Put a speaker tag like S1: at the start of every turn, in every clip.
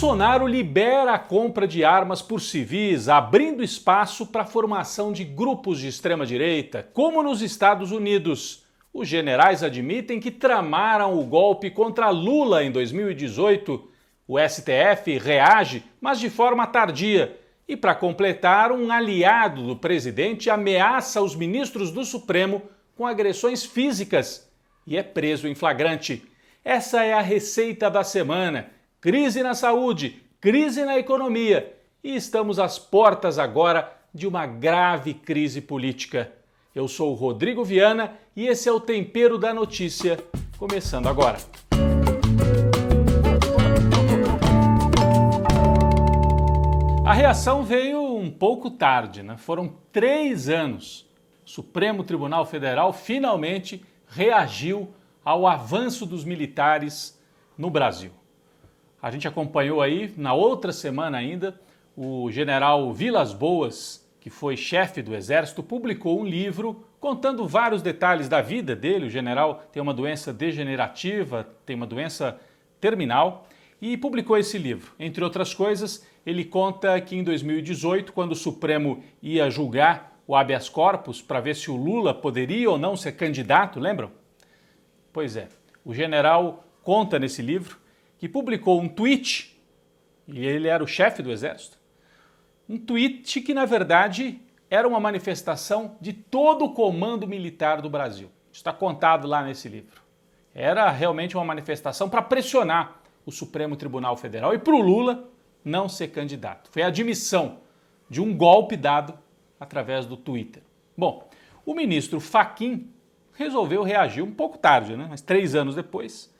S1: Bolsonaro libera a compra de armas por civis, abrindo espaço para a formação de grupos de extrema-direita, como nos Estados Unidos. Os generais admitem que tramaram o golpe contra Lula em 2018. O STF reage, mas de forma tardia. E para completar, um aliado do presidente ameaça os ministros do Supremo com agressões físicas e é preso em flagrante. Essa é a receita da semana. Crise na saúde, crise na economia e estamos às portas agora de uma grave crise política. Eu sou o Rodrigo Viana e esse é o Tempero da Notícia, começando agora. A reação veio um pouco tarde, né? Foram 3 anos. O Supremo Tribunal Federal finalmente reagiu ao avanço dos militares no Brasil. A gente acompanhou aí, na outra semana ainda, o general Vilas Boas, que foi chefe do Exército, publicou um livro contando vários detalhes da vida dele. O general tem uma doença degenerativa, tem uma doença terminal, e publicou esse livro. Entre outras coisas, ele conta que em 2018, quando o Supremo ia julgar o habeas corpus para ver se o Lula poderia ou não ser candidato, lembram? Pois é, o general conta nesse livro que publicou um tweet, e ele era o chefe do Exército, um tweet que, na verdade, era uma manifestação de todo o comando militar do Brasil. Está contado lá nesse livro. Era realmente uma manifestação para pressionar o Supremo Tribunal Federal e para o Lula não ser candidato. Foi a admissão de um golpe dado através do Twitter. Bom, o ministro Fachin resolveu reagir um pouco tarde, né? Mas 3 anos depois.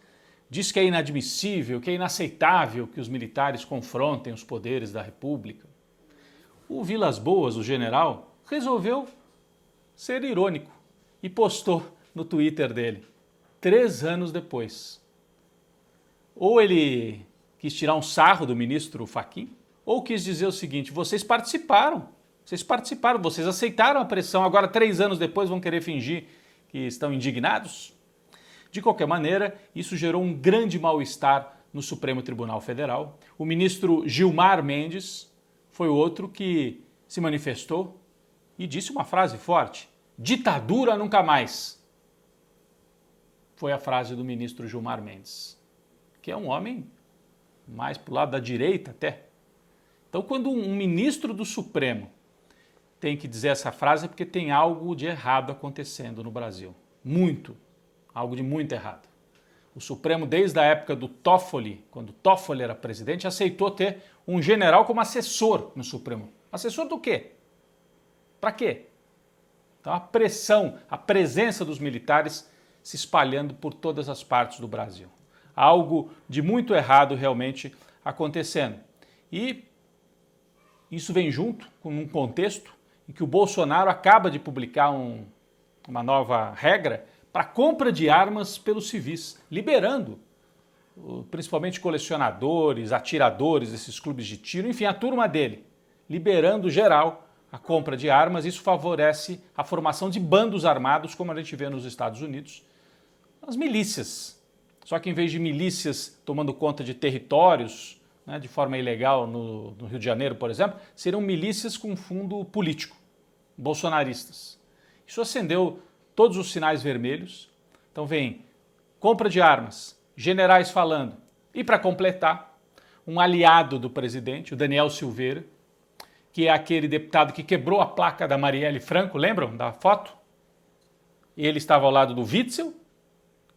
S1: Diz que é inadmissível, que é inaceitável que os militares confrontem os poderes da República. O Vilas Boas, o general, resolveu ser irônico e postou no Twitter dele, 3 anos depois. Ou ele quis tirar um sarro do ministro Fachin, ou quis dizer o seguinte: vocês participaram, vocês aceitaram a pressão, agora 3 anos depois vão querer fingir que estão indignados? De qualquer maneira, isso gerou um grande mal-estar no Supremo Tribunal Federal. O ministro Gilmar Mendes foi outro que se manifestou e disse uma frase forte: ditadura nunca mais. Foi a frase do ministro Gilmar Mendes, que é um homem mais para o lado da direita até. Então, quando um ministro do Supremo tem que dizer essa frase é porque tem algo de errado acontecendo no Brasil. Algo de muito errado. O Supremo, desde a época do Toffoli, quando Toffoli era presidente, aceitou ter um general como assessor no Supremo. Assessor do quê? Para quê? Então a pressão, a presença dos militares se espalhando por todas as partes do Brasil. Algo de muito errado realmente acontecendo. E isso vem junto com um contexto em que o Bolsonaro acaba de publicar uma nova regra para compra de armas pelos civis, liberando principalmente colecionadores, atiradores desses clubes de tiro, enfim, a turma dele, liberando geral a compra de armas. Isso favorece a formação de bandos armados, como a gente vê nos Estados Unidos, as milícias. Só que em vez de milícias tomando conta de territórios, né, de forma ilegal no Rio de Janeiro, por exemplo, seriam milícias com fundo político, bolsonaristas. Isso acendeu todos os sinais vermelhos. Então vem compra de armas, generais falando. E para completar, um aliado do presidente, o Daniel Silveira, que é aquele deputado que quebrou a placa da Marielle Franco, lembram da foto? Ele estava ao lado do Witzel,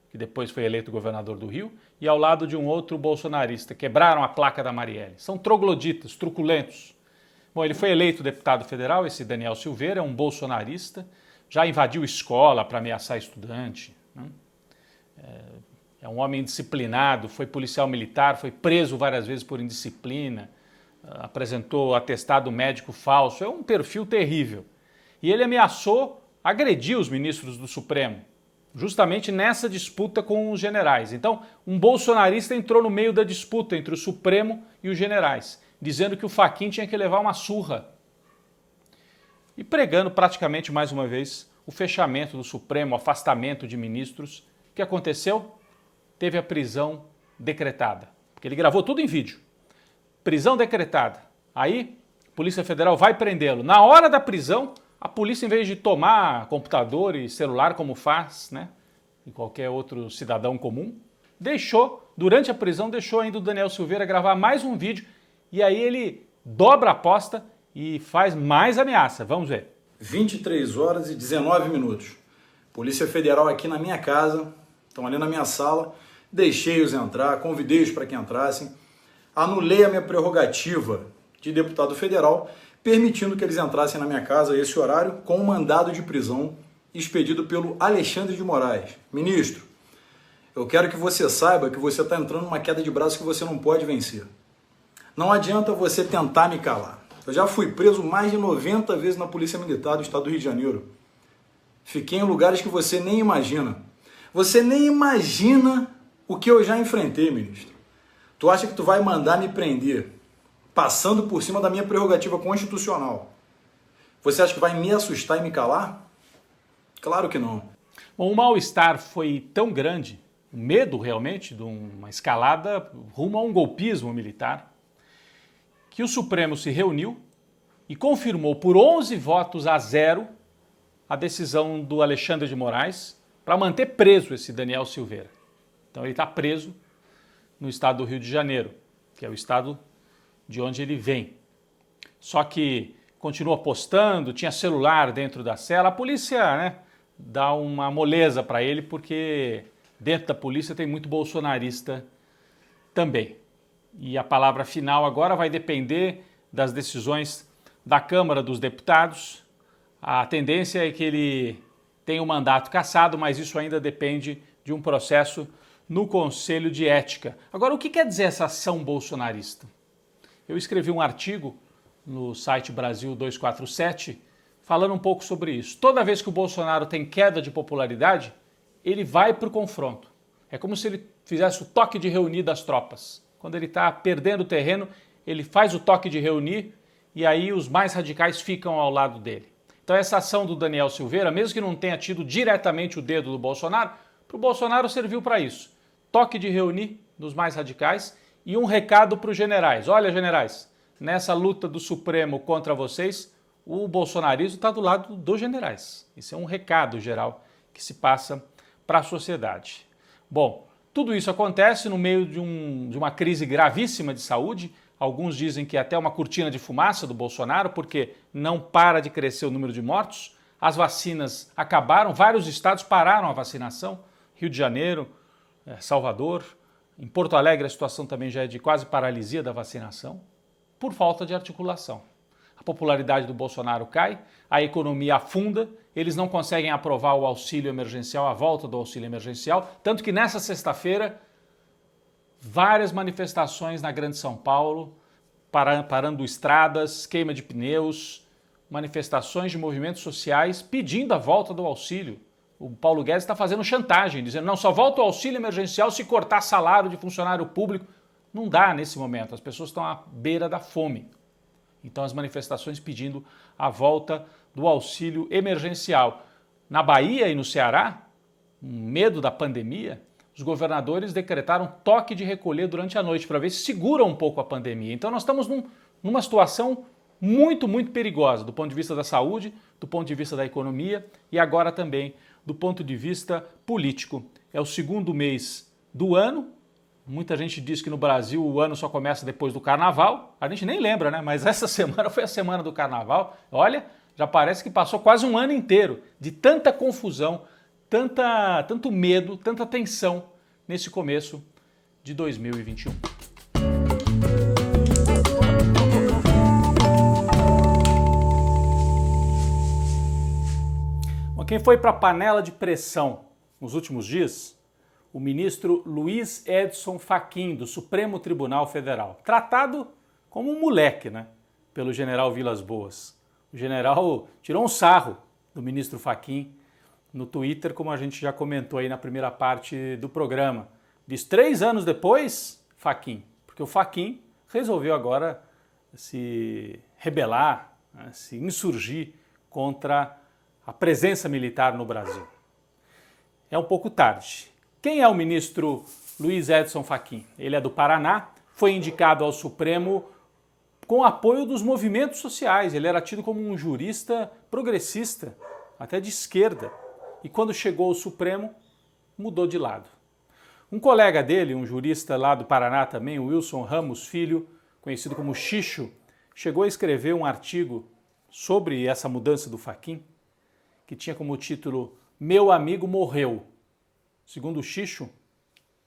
S1: que depois foi eleito governador do Rio, e ao lado de um outro bolsonarista. Quebraram a placa da Marielle. São trogloditas, truculentos. Bom, ele foi eleito deputado federal, esse Daniel Silveira, é um bolsonarista, já invadiu escola para ameaçar estudante, né? É um homem indisciplinado, foi policial militar, foi preso várias vezes por indisciplina, apresentou atestado médico falso, é um perfil terrível. E ele ameaçou agredir os ministros do Supremo, justamente nessa disputa com os generais. Então, um bolsonarista entrou no meio da disputa entre o Supremo e os generais, dizendo que o Fachin tinha que levar uma surra. E pregando praticamente mais uma vez o fechamento do Supremo, o afastamento de ministros. O que aconteceu? Teve a prisão decretada, porque ele gravou tudo em vídeo. prisão decretada. Aí, a Polícia Federal vai prendê-lo. Na hora da prisão, a polícia, em vez de tomar computador e celular, como faz, né, e qualquer outro cidadão comum, durante a prisão, deixou ainda o Daniel Silveira gravar mais um vídeo e aí ele dobra a aposta e faz mais ameaça. Vamos ver.
S2: 23 horas e 19 minutos. Polícia Federal aqui na minha casa, estão ali na minha sala, deixei-os entrar, convidei-os para que entrassem, anulei a minha prerrogativa de deputado federal, permitindo que eles entrassem na minha casa a esse horário com um mandado de prisão expedido pelo Alexandre de Moraes. Ministro, eu quero que você saiba que você está entrando numa queda de braço que você não pode vencer. Não adianta você tentar me calar. Eu já fui preso mais de 90 vezes na Polícia Militar do Estado do Rio de Janeiro. Fiquei em lugares que você nem imagina. Você nem imagina o que eu já enfrentei, ministro. Tu acha que tu vai mandar me prender passando por cima da minha prerrogativa constitucional? Você acha que vai me assustar e me calar? Claro que não.
S1: Bom, o mal-estar foi tão grande, o medo realmente de uma escalada rumo a um golpismo militar, que o Supremo se reuniu e confirmou por 11 votos a 0 a decisão do Alexandre de Moraes para manter preso esse Daniel Silveira. Então ele está preso no estado do Rio de Janeiro, que é o estado de onde ele vem. Só que continua postando, tinha celular dentro da cela. A polícia, né, dá uma moleza para ele porque dentro da polícia tem muito bolsonarista também. E a palavra final agora vai depender das decisões da Câmara dos Deputados. A tendência é que ele tenha o mandato cassado, mas isso ainda depende de um processo no Conselho de Ética. Agora, o que quer dizer essa ação bolsonarista? Eu escrevi um artigo no site Brasil 247 falando um pouco sobre isso. Toda vez que o Bolsonaro tem queda de popularidade, ele vai para o confronto. É como se ele fizesse o toque de reunir das tropas. Quando ele está perdendo o terreno, ele faz o toque de reunir e aí os mais radicais ficam ao lado dele. Então essa ação do Daniel Silveira, mesmo que não tenha tido diretamente o dedo do Bolsonaro, para o Bolsonaro serviu para isso. Toque de reunir dos mais radicais e um recado para os generais. Olha, generais, nessa luta do Supremo contra vocês, o bolsonarismo está do lado dos generais. Isso é um recado geral que se passa para a sociedade. Bom, tudo isso acontece no meio de uma crise gravíssima de saúde. Alguns dizem que é até uma cortina de fumaça do Bolsonaro, porque não para de crescer o número de mortos. As vacinas acabaram, vários estados pararam a vacinação. Rio de Janeiro, Salvador, em Porto Alegre a situação também já é de quase paralisia da vacinação, por falta de articulação. A popularidade do Bolsonaro cai, a economia afunda, eles não conseguem aprovar o auxílio emergencial, a volta do auxílio emergencial, tanto que nessa sexta-feira, várias manifestações na Grande São Paulo, parando estradas, queima de pneus, manifestações de movimentos sociais pedindo a volta do auxílio. O Paulo Guedes está fazendo chantagem, dizendo não, só volta o auxílio emergencial se cortar salário de funcionário público. Não dá nesse momento, as pessoas estão à beira da fome. Então as manifestações pedindo a volta do auxílio emergencial. Na Bahia e no Ceará, com medo da pandemia, os governadores decretaram toque de recolher durante a noite para ver se segura um pouco a pandemia. Então nós estamos numa situação muito, muito perigosa do ponto de vista da saúde, do ponto de vista da economia e agora também do ponto de vista político. É o segundo mês do ano. Muita gente diz que no Brasil o ano só começa depois do Carnaval. A gente nem lembra, né? Mas essa semana foi a semana do Carnaval. Olha, já parece que passou quase um ano inteiro de tanta confusão, tanto medo, tanta tensão nesse começo de 2021. Bom, quem foi para a panela de pressão nos últimos dias? O ministro Luiz Edson Fachin, do Supremo Tribunal Federal. Tratado como um moleque, né? Pelo general Vilas Boas. O general tirou um sarro do ministro Fachin no Twitter, como a gente já comentou aí na primeira parte do programa. Diz 3 anos depois, Fachin, porque o Fachin resolveu agora se rebelar, né, se insurgir contra a presença militar no Brasil. É um pouco tarde. Quem é o ministro Luiz Edson Fachin? Ele é do Paraná, foi indicado ao Supremo com o apoio dos movimentos sociais. Ele era tido como um jurista progressista, até de esquerda. E quando chegou ao Supremo, mudou de lado. Um colega dele, um jurista lá do Paraná também, o Wilson Ramos Filho, conhecido como Xixo, chegou a escrever um artigo sobre essa mudança do Fachin, que tinha como título Meu Amigo Morreu. Segundo o Xixo,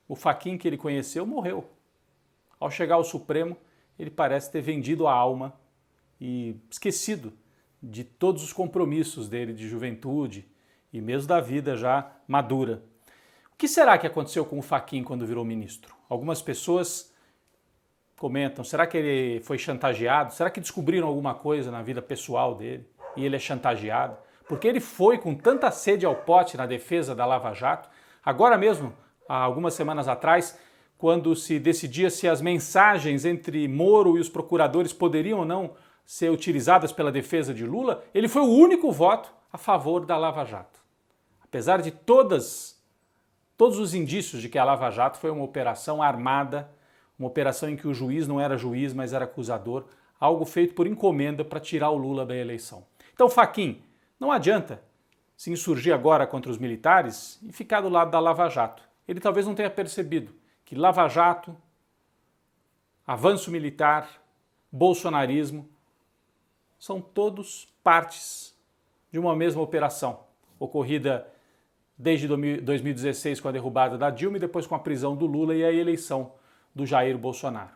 S1: o Fachin que ele conheceu morreu. Ao chegar ao Supremo, ele parece ter vendido a alma e esquecido de todos os compromissos dele de juventude e mesmo da vida já madura. O que será que aconteceu com o Fachin quando virou ministro? Algumas pessoas comentam, será que ele foi chantageado? Será que descobriram alguma coisa na vida pessoal dele e ele é chantageado? Porque ele foi com tanta sede ao pote na defesa da Lava Jato. Agora mesmo, há algumas semanas atrás, quando se decidia se as mensagens entre Moro e os procuradores poderiam ou não ser utilizadas pela defesa de Lula, ele foi o único voto a favor da Lava Jato. Apesar de todos os indícios de que a Lava Jato foi uma operação armada, uma operação em que o juiz não era juiz, mas era acusador, algo feito por encomenda para tirar o Lula da eleição. Então, Fachin, não adianta se insurgir agora contra os militares e ficar do lado da Lava Jato. Ele talvez não tenha percebido que Lava Jato, avanço militar, bolsonarismo, são todos partes de uma mesma operação, ocorrida desde 2016 com a derrubada da Dilma e depois com a prisão do Lula e a eleição do Jair Bolsonaro.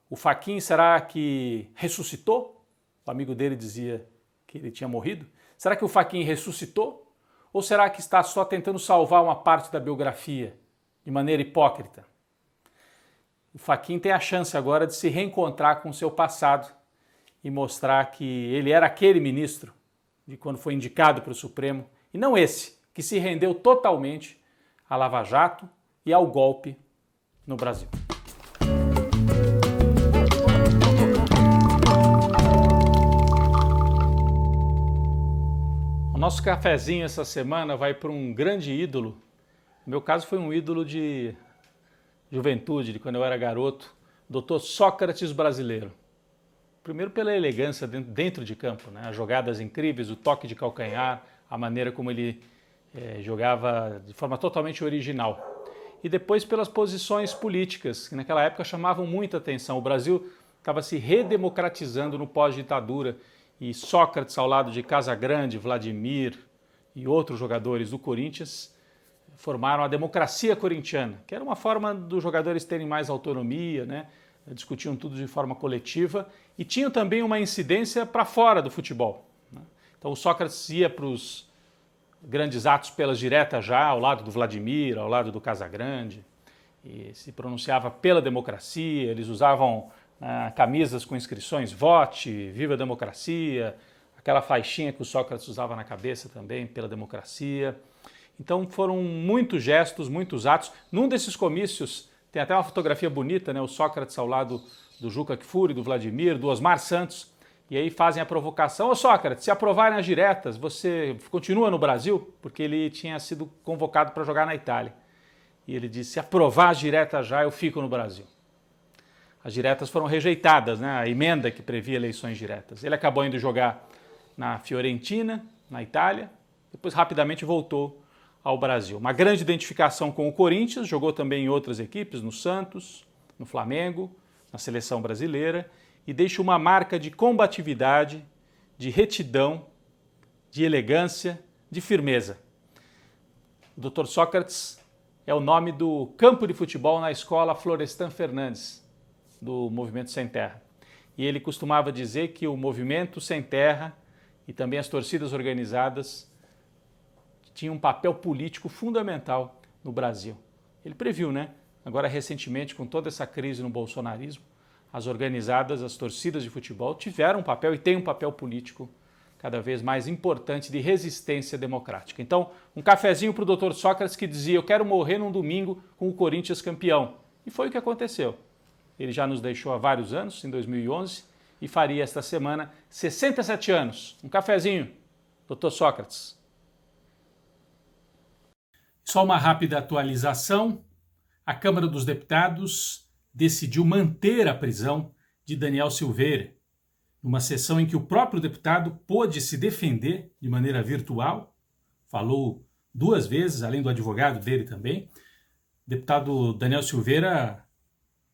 S1: O Fachin, será que ressuscitou? O amigo dele dizia que ele tinha morrido. Será que o Fachin ressuscitou? Ou será que está só tentando salvar uma parte da biografia de maneira hipócrita? O Fachin tem a chance agora de se reencontrar com o seu passado e mostrar que ele era aquele ministro de quando foi indicado para o Supremo e não esse, que se rendeu totalmente à Lava Jato e ao golpe no Brasil. O nosso cafezinho essa semana vai para um grande ídolo. No meu caso foi um ídolo de juventude, de quando eu era garoto, Dr. Sócrates brasileiro. Primeiro pela elegância dentro de campo, né? As jogadas incríveis, o toque de calcanhar, a maneira como ele jogava de forma totalmente original. E depois pelas posições políticas, que naquela época chamavam muita atenção. O Brasil estava se redemocratizando no pós-ditadura e Sócrates, ao lado de Casagrande, Vladimir e outros jogadores do Corinthians, formaram a democracia corintiana, que era uma forma dos jogadores terem mais autonomia, né? Discutiam tudo de forma coletiva e tinham também uma incidência para fora do futebol, né? Então o Sócrates ia para os grandes atos pelas diretas já, ao lado do Vladimir, ao lado do Casagrande, e se pronunciava pela democracia, eles usavam camisas com inscrições Vote, Viva a Democracia, aquela faixinha que o Sócrates usava na cabeça também, pela democracia. Então foram muitos gestos, muitos atos. Num desses comícios tem até uma fotografia bonita, né? O Sócrates ao lado do Juca Kfouri, do Vladimir, do Osmar Santos, e aí fazem a provocação: ô Sócrates, se aprovarem as diretas, você continua no Brasil? Porque ele tinha sido convocado para jogar na Itália. E ele disse: se aprovar as diretas já, eu fico no Brasil. As diretas foram rejeitadas, né? A emenda que previa eleições diretas. Ele acabou indo jogar na Fiorentina, na Itália, depois rapidamente voltou ao Brasil. Uma grande identificação com o Corinthians, jogou também em outras equipes, no Santos, no Flamengo, na seleção brasileira, e deixa uma marca de combatividade, de retidão, de elegância, de firmeza. O Dr. Sócrates é o nome do campo de futebol na escola Florestan Fernandes, do Movimento Sem Terra. E ele costumava dizer que o Movimento Sem Terra e também as torcidas organizadas tinham um papel político fundamental no Brasil. Ele previu, né? Agora, recentemente, com toda essa crise no bolsonarismo, as organizadas, as torcidas de futebol tiveram um papel e têm um papel político cada vez mais importante de resistência democrática. Então, um cafezinho para o Dr. Sócrates, que dizia: eu quero morrer num domingo com o Corinthians campeão. E foi o que aconteceu. Ele já nos deixou há vários anos, em 2011, e faria esta semana 67 anos. Um cafezinho, Dr. Sócrates. Só uma rápida atualização. A Câmara dos Deputados decidiu manter a prisão de Daniel Silveira, numa sessão em que o próprio deputado pôde se defender de maneira virtual, falou 2 vezes, além do advogado dele também. O deputado Daniel Silveira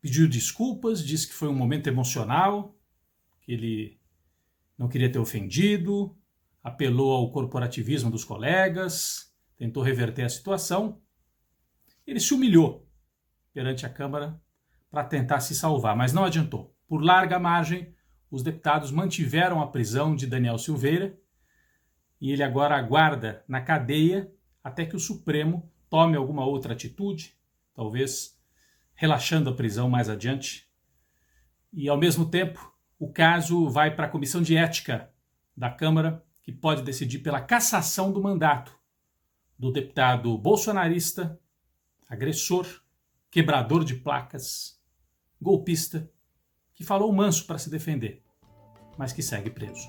S1: pediu desculpas, disse que foi um momento emocional, que ele não queria ter ofendido, apelou ao corporativismo dos colegas, tentou reverter a situação. Ele se humilhou perante a Câmara para tentar se salvar, mas não adiantou. Por larga margem, os deputados mantiveram a prisão de Daniel Silveira e ele agora aguarda na cadeia até que o Supremo tome alguma outra atitude, talvez relaxando a prisão mais adiante. E, ao mesmo tempo, o caso vai para a Comissão de Ética da Câmara, que pode decidir pela cassação do mandato do deputado bolsonarista, agressor, quebrador de placas, golpista, que falou manso para se defender, mas que segue preso.